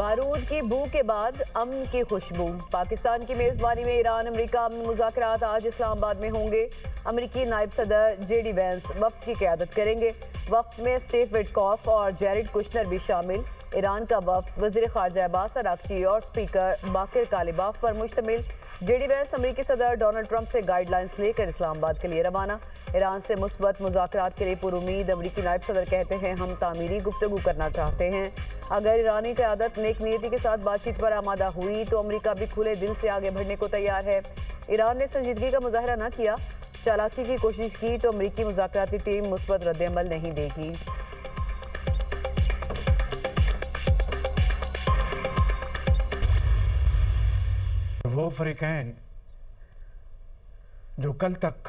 بارود کی بو کے بعد امن کی خوشبو۔ پاکستان کی میزبانی میں ایران امریکہ امن مذاکرات آج اسلام آباد میں ہوں گے۔ امریکی نائب صدر جے ڈی وینس وفد کی قیادت کریں گے۔ وفد میں اسٹیو وٹکاف اور جیرڈ کشنر بھی شامل۔ ایران کا وفد وزیر خارجہ عباس اراغچی اور اسپیکر باقر کالباف پر مشتمل۔ جے ڈی وینس امریکی صدر ڈونلڈ ٹرمپ سے گائیڈ لائنز لے کر اسلام آباد کے لیے روانہ۔ ایران سے مثبت مذاکرات کے لیے پر امید امریکی نائب صدر کہتے ہیں ہم تعمیری گفتگو کرنا چاہتے ہیں۔ اگر ایرانی قیادت نیک نیتی کے ساتھ بات چیت پر آمادہ ہوئی تو امریکہ بھی کھلے دل سے آگے بڑھنے کو تیار ہے۔ ایران نے سنجیدگی کا مظاہرہ نہ کیا، چالاکی کی کوشش کی تو امریکی مذاکراتی ٹیم مثبت رد عمل نہیں دے گی۔ وہ فریقین جو کل تک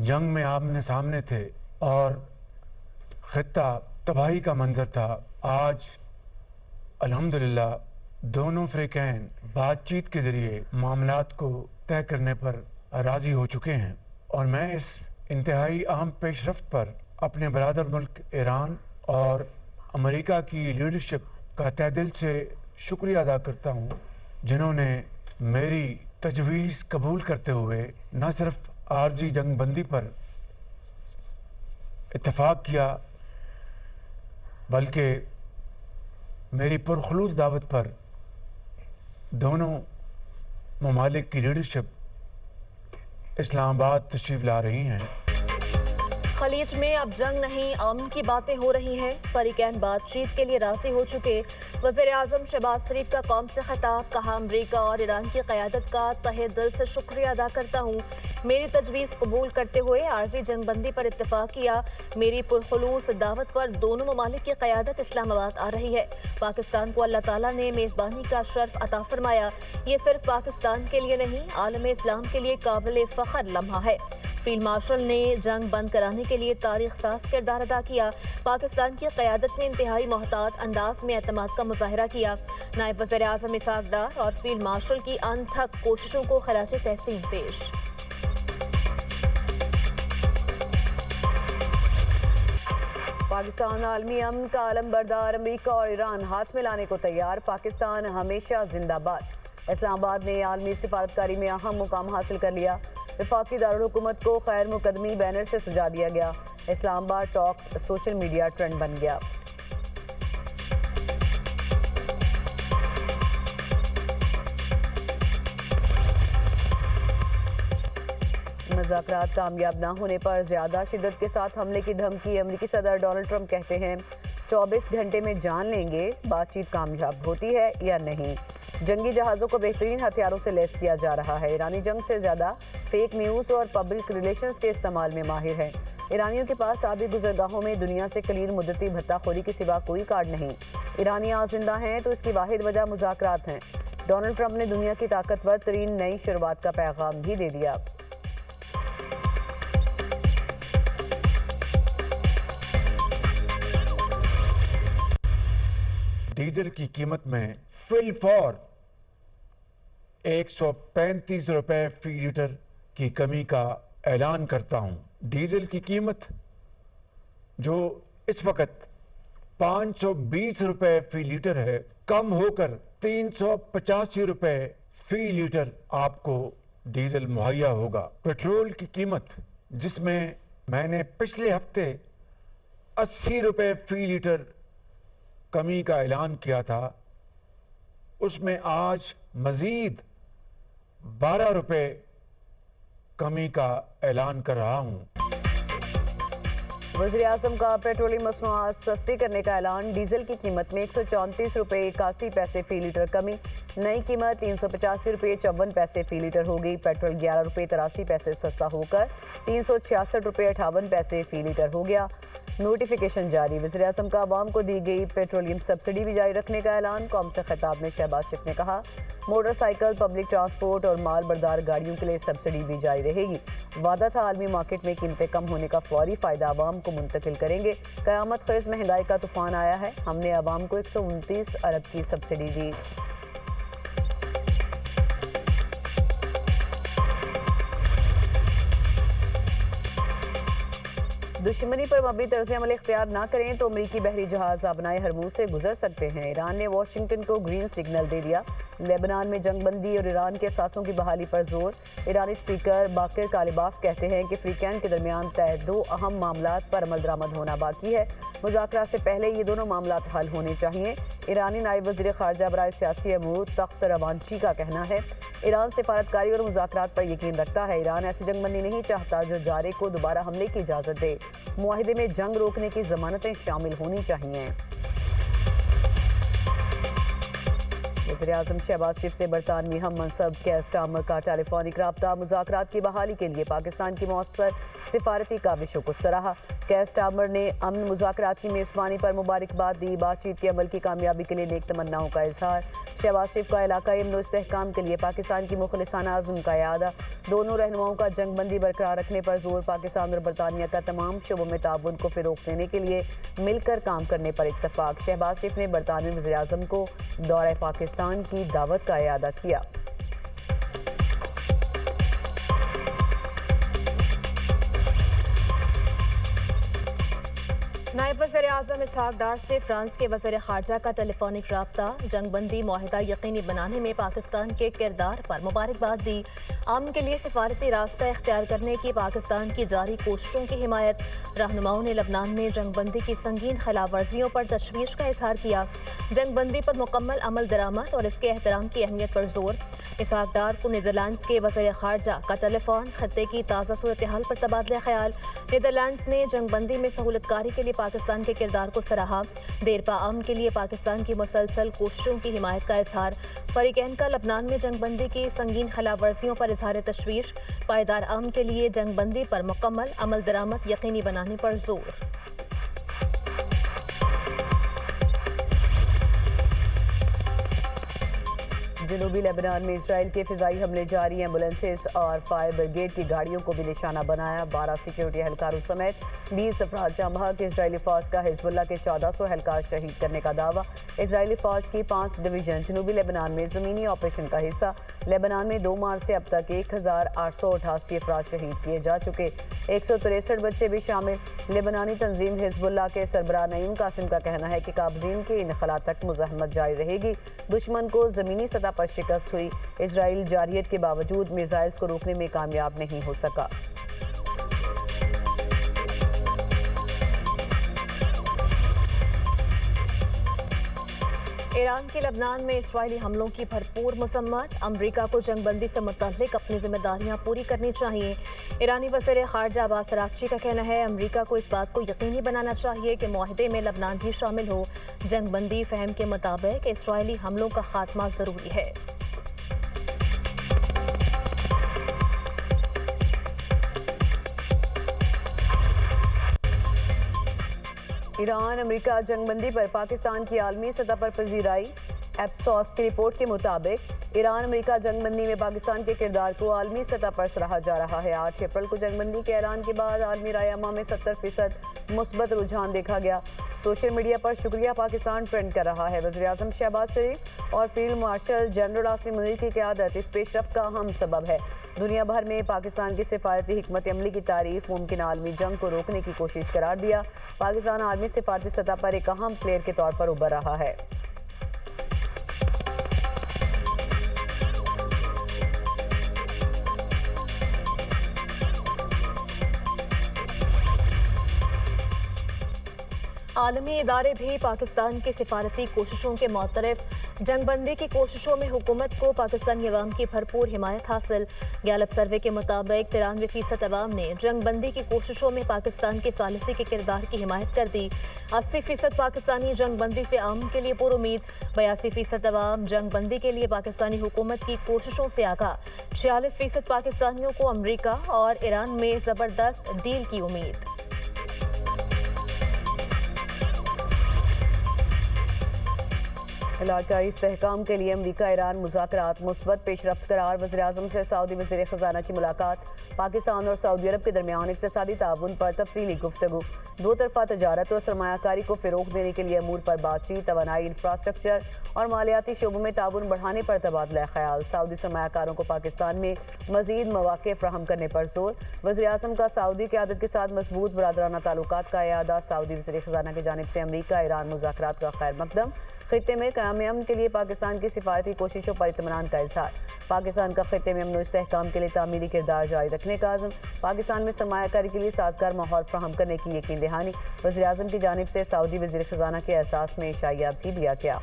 جنگ میں آمنے سامنے تھے اور خطہ تباہی کا منظر تھا، آج الحمدللہ دونوں فریقین بات چیت کے ذریعے معاملات کو طے کرنے پر راضی ہو چکے ہیں، اور میں اس انتہائی اہم پیش رفت پر اپنے برادر ملک ایران اور امریکہ کی لیڈرشپ کا تہ دل سے شکریہ ادا کرتا ہوں، جنہوں نے میری تجویز قبول کرتے ہوئے نہ صرف عارضی جنگ بندی پر اتفاق کیا بلکہ میری پرخلوص دعوت پر دونوں ممالک کی لیڈرشپ اسلام آباد تشریف لا رہی ہیں۔ خلیج میں اب جنگ نہیں، امن کی باتیں ہو رہی ہیں۔ فریقین بات چیت کے لیے راضی ہو چکے۔ وزیر اعظم شہباز شریف کا قوم سے خطاب، کہا امریکہ اور ایران کی قیادت کا تہہ دل سے شکریہ ادا کرتا ہوں، میری تجویز قبول کرتے ہوئے عارضی جنگ بندی پر اتفاق کیا۔ میری پرخلوص دعوت پر دونوں ممالک کی قیادت اسلام آباد آ رہی ہے۔ پاکستان کو اللہ تعالیٰ نے میزبانی کا شرف عطا فرمایا، یہ صرف پاکستان کے لیے نہیں عالم اسلام کے لیے قابل فخر لمحہ ہے۔ فیلڈ مارشل نے جنگ بند کرانے کے لیے تاریخ ساز کردار ادا کیا۔ پاکستان کی قیادت نے انتہائی محتاط انداز میں اعتماد کا مظاہرہ کیا۔ نائب وزیر اعظم اسحاق ڈار اور فیلڈ مارشل کی انتھک کوششوں کو خراج تحسین پیش۔ پاکستان عالمی امن کا علم بردار، امریکہ اور ایران ہاتھ ملانے کو تیار، پاکستان ہمیشہ زندہ باد۔ اسلام آباد نے عالمی سفارتکاری میں اہم مقام حاصل کر لیا۔ وفاقی دارالحکومت کو خیر مقدمی بینر سے سجا دیا گیا۔ اسلام آباد ٹاکس سوشل میڈیا ٹرینڈ بن گیا۔ مذاکرات کامیاب نہ ہونے پر زیادہ شدت کے ساتھ حملے کی دھمکی، امریکی صدر ڈونلڈ ٹرمپ کہتے ہیں 24 گھنٹے میں جان لیں گے بات چیت کامیاب ہوتی ہے یا نہیں۔ جنگی جہازوں کو بہترین ہتھیاروں سے لیس کیا جا رہا ہے۔ ایرانی جنگ سے زیادہ فیک نیوز اور پبلک ریلیشنز کے استعمال میں ماہر ہے۔ ایرانیوں کے پاس آبی گزرگاہوں میں دنیا سے قلیل مدتی بھتہ خوری کے سوا کوئی کارڈ نہیں۔ ایرانی آج زندہ ہیں تو اس کی واحد وجہ مذاکرات ہیں۔ ڈونلڈ ٹرمپ نے دنیا کی طاقتور ترین نئی شروعات کا پیغام بھی دے دیا۔ ڈیزل کی قیمت میں فی الفور 135 روپے فی لیٹر کی کمی کا اعلان کرتا ہوں۔ ڈیزل کی قیمت جو اس وقت 520 روپے فی لیٹر ہے، کم ہو کر 385 روپے فی لیٹر آپ کو ڈیزل مہیا ہوگا۔ پیٹرول کی قیمت جس میں میں نے پچھلے ہفتے 80 روپے فی لیٹر کمی کا اعلان کیا تھا، اس میں آج مزید 12 روپے کمی کا اعلان کر رہا ہوں۔ وزیر اعظم کا پیٹرولیم مصنوعات سستی کرنے کا اعلان، ڈیزل کی قیمت میں 134 روپے 81 پیسے فی لیٹر کمی، نئی قیمت 385 روپے 54 پیسے فی لیٹر ہوگی۔ پیٹرول 11 روپے 83 پیسے سستا ہو کر 366 روپے 58 پیسے فی لیٹر ہو گیا۔ نوٹیفیکیشن جاری، وزیر اعظم کا عوام کو دی گئی پیٹرولیم سبسڈی بھی جاری رکھنے کا اعلان۔ قوم سے خطاب میں شہباز شریف نے کہا موٹر سائیکل، پبلک ٹرانسپورٹ اور مال بردار گاڑیوں کے لیے سبسڈی بھی جاری رہے گی۔ وعدہ تھا عالمی مارکیٹ میں قیمتیں کم ہونے کا فوری فائدہ عوام کو منتقل کریں گے۔ قیامت خیز مہنگائی کا طوفان آیا ہے، ہم نے عوام کو 129 ارب کی سبسڈی دی۔ دشمنی پر مبنی طرز عمل اختیار نہ کریں تو امریکی بحری جہاز آبنائے ہرموز سے گزر سکتے ہیں۔ ایران نے واشنگٹن کو گرین سگنل دے دیا۔ لیبنان میں جنگ بندی اور ایران کے اثاثوں کی بحالی پر زور۔ ایرانی اسپیکر باقر کالباف کہتے ہیں کہ فریقین کے درمیان طے 2 اہم معاملات پر عمل درآمد ہونا باقی ہے۔ مذاکرات سے پہلے یہ دونوں معاملات حل ہونے چاہیے۔ ایرانی نائب وزیر خارجہ برائے سیاسی امور تخت روانچی کا کہنا ہے ایران سفارتکاری اور مذاکرات پر یقین رکھتا ہے۔ ایران ایسی جنگ بندی نہیں چاہتا جو جارے کو دوبارہ حملے کی اجازت دے۔ معاہدے میں جنگ روکنے کی ضمانتیں شامل ہونی چاہیے۔ وزیراعظم شہباز شریف سے برطانوی ہم منصب کیئر سٹارمر کا ٹیلی فونک رابطہ۔ مذاکرات کی بحالی کے لیے پاکستان کی مؤثر سفارتی کاوشوں کو سراہا۔ کیئر سٹارمر نے امن مذاکرات کی میزبانی پر مبارکباد دی۔ بات چیت کے عمل کی کامیابی کے لیے نیک تمناؤں کا اظہار۔ شہباز شریف کا علاقائی امن و استحکام کے لیے پاکستان کی مخلصانہ عزم کا اعادہ۔ دونوں رہنماؤں کا جنگ بندی برقرار رکھنے پر زور۔ پاکستان اور برطانیہ کا تمام شعبوں میں تعاون کو فروغ دینے کے لیے مل کر کام کرنے پر اتفاق۔ شہباز شریف نے برطانوی وزیراعظم کو دورہ پاکستان کی دعوت کا اعادہ کیا۔ نائب وزیر اعظم اسحاق ڈار سے فرانس کے وزیر خارجہ کا ٹیلی فونک رابطہ۔ جنگ بندی معاہدہ یقینی بنانے میں پاکستان کے کردار پر مبارکباد دی۔ امن کے لیے سفارتی راستہ اختیار کرنے کی پاکستان کی جاری کوششوں کی حمایت۔ رہنماؤں نے لبنان میں جنگ بندی کی سنگین خلاف ورزیوں پر تشویش کا اظہار کیا۔ جنگ بندی پر مکمل عمل درآمد اور اس کے احترام کی اہمیت پر زور۔ اسحاق ڈار کو نیدرلینڈز کے وزیر خارجہ کا ٹیلی فون۔ خطے کی تازہ صورتحال پر تبادلہ خیال۔ نیدرلینڈز نے جنگ بندی میں سہولت کاری کے لیے پاکستان کے کردار کو سراہا۔ دیرپا امن کے لیے پاکستان کی مسلسل کوششوں کی حمایت کا اظہار۔ فریقین کا لبنان میں جنگ بندی کی سنگین خلاف ورزیوں پر اظہار تشویش۔ پائیدار امن کے لیے جنگ بندی پر مکمل عمل درآمد یقینی بنانے پر زور۔ جنوبی لیبنان میں اسرائیل کے فضائی حملے جاری۔ ایمبولینسز اور فائر بریگیڈ کی گاڑیوں کو بھی نشانہ بنایا۔ 12 سیکیورٹی اہلکاروں سمیت 20 افراد جاں بحق۔ اسرائیلی فوج کا حزب اللہ کے 1400 اہلکار شہید کرنے کا دعویٰ۔ اسرائیلی فوج کی 5 ڈویژن جنوبی لیبنان میں زمینی آپریشن کا حصہ۔ لیبنان میں 2 مارچ سے اب تک 1888 افراد شہید کیے جا چکے، 163 بچے بھی شامل۔ لیبنانی تنظیم حزب اللہ کے سربراہ نعیم قاسم کا کہنا ہے کہ قابضین کے انخلاء تک مزاحمت جاری رہے گی۔ دشمن کو زمینی سطح پر شکست ہوئی۔ اسرائیل جارحیت کے باوجود میزائلز کو روکنے میں کامیاب نہیں ہو سکا۔ ایران کے لبنان میں اسرائیلی حملوں کی بھرپور مذمت۔ امریکہ کو جنگ بندی سے متعلق اپنی ذمہ داریاں پوری کرنی چاہیے۔ ایرانی وزیر خارجہ عباس اراغچی کا کہنا ہے امریکہ کو اس بات کو یقینی بنانا چاہیے کہ معاہدے میں لبنان بھی شامل ہو۔ جنگ بندی فہم کے مطابق اسرائیلی حملوں کا خاتمہ ضروری ہے۔ ایران امریکہ جنگ بندی پر پاکستان کی عالمی سطح پر پذیرائی۔ ایپسوس کی رپورٹ کے مطابق ایران امریکہ جنگ بندی میں پاکستان کے کردار کو عالمی سطح پر سراہا جا رہا ہے۔ 8 اپریل کو جنگ بندی کے اعلان کے بعد عالمی رائے عامہ میں 70% مثبت رجحان دیکھا گیا۔ سوشل میڈیا پر شکریہ پاکستان ٹرینڈ کر رہا ہے۔ وزیراعظم شہباز شریف اور field marshal general Asim Munir کی قیادت اس پیش رفت کا اہم سبب ہے۔ دنیا بھر میں پاکستان کی سفارتی حکمت عملی کی تعریف ممکنہ عالمی جنگ کو روکنے کی کوشش قرار دیا۔ پاکستان عالمی سفارتی سطح پر ایک اہم پلیئر کے طور پر ابھر رہا ہے۔ عالمی ادارے بھی پاکستان کی سفارتی کوششوں کے معترف۔ جنگ بندی کی کوششوں میں حکومت کو پاکستانی عوام کی بھرپور حمایت حاصل۔ گیلپ سروے کے مطابق 93% عوام نے جنگ بندی کی کوششوں میں پاکستان کے ثالثی کے کردار کی حمایت کر دی۔ 80% پاکستانی جنگ بندی سے امن کے لیے پر امید۔ 82% عوام جنگ بندی کے لیے پاکستانی حکومت کی کوششوں سے آگاہ۔ 46% پاکستانیوں کو امریکہ اور ایران میں زبردست ڈیل کی امید۔ علاقائی استحکام کے لیے امریکہ ایران مذاکرات مثبت پیش رفت قرار۔ وزیراعظم سے سعودی وزیر خزانہ کی ملاقات۔ پاکستان اور سعودی عرب کے درمیان اقتصادی تعاون پر تفصیلی گفتگو۔ دو طرفہ تجارت اور سرمایہ کاری کو فروغ دینے کے لیے امور پر بات چیت، توانائی، انفراسٹرکچر اور مالیاتی شعبوں میں تعاون بڑھانے پر تبادلہ خیال، سعودی سرمایہ کاروں کو پاکستان میں مزید مواقع فراہم کرنے پر زور، وزیر اعظم کا سعودی قیادت کے ساتھ مضبوط برادرانہ تعلقات کا اعادہ، سعودی وزیر خزانہ کی جانب سے امریکہ ایران مذاکرات کا خیر مقدم، خطے میں قیام امن کے لیے پاکستان کی سفارتی کوششوں پر اطمینان کا اظہار، پاکستان کا خطے میں امن و استحکام کے لیے تعمیری کردار جاری رکھنے کا عزم، پاکستان میں سرمایہ کاری کے لیے سازگار ماحول فراہم کرنے کی یقین دہانی، وزیر اعظم کی جانب سے سعودی وزیر خزانہ کے احساس میں اشاعیہ بھی دیا گیا۔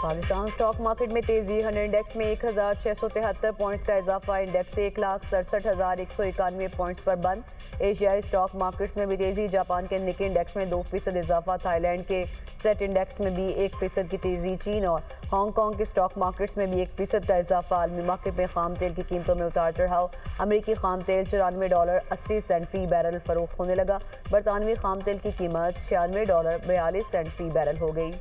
پاکستان سٹاک مارکیٹ میں تیزی، 100 انڈیکس میں 1673 پوائنٹس کا اضافہ، انڈیکس 1,67,191 پوائنٹس پر بند۔ ایشیائی سٹاک مارکیٹس میں بھی تیزی، جاپان کے نکے انڈیکس میں 2% اضافہ، تھائی لینڈ کے سیٹ انڈیکس میں بھی 1% کی تیزی، چین اور ہانگ کانگ کے سٹاک مارکیٹس میں بھی 1% کا اضافہ۔ عالمی مارکیٹ میں خام تیل کی قیمتوں میں اتار چڑھاؤ، امریکی خام تیل $94.80 فی بیرل فروخت ہونے لگا، برطانوی خام تیل کی قیمت $96.42 فی بیرل ہو گئی۔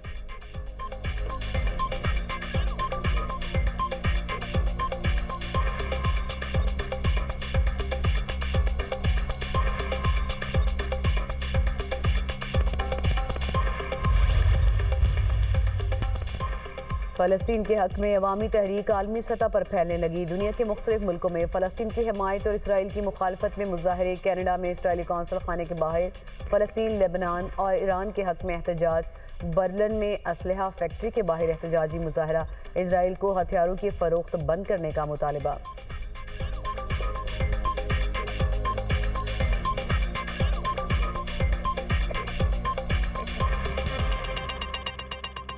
فلسطین کے حق میں عوامی تحریک عالمی سطح پر پھیلنے لگی، دنیا کے مختلف ملکوں میں فلسطین کی حمایت اور اسرائیل کی مخالفت میں مظاہرے، کینیڈا میں اسرائیلی قونصل خانے کے باہر فلسطین، لیبنان اور ایران کے حق میں احتجاج، برلن میں اسلحہ فیکٹری کے باہر احتجاجی مظاہرہ، اسرائیل کو ہتھیاروں کی فروخت بند کرنے کا مطالبہ۔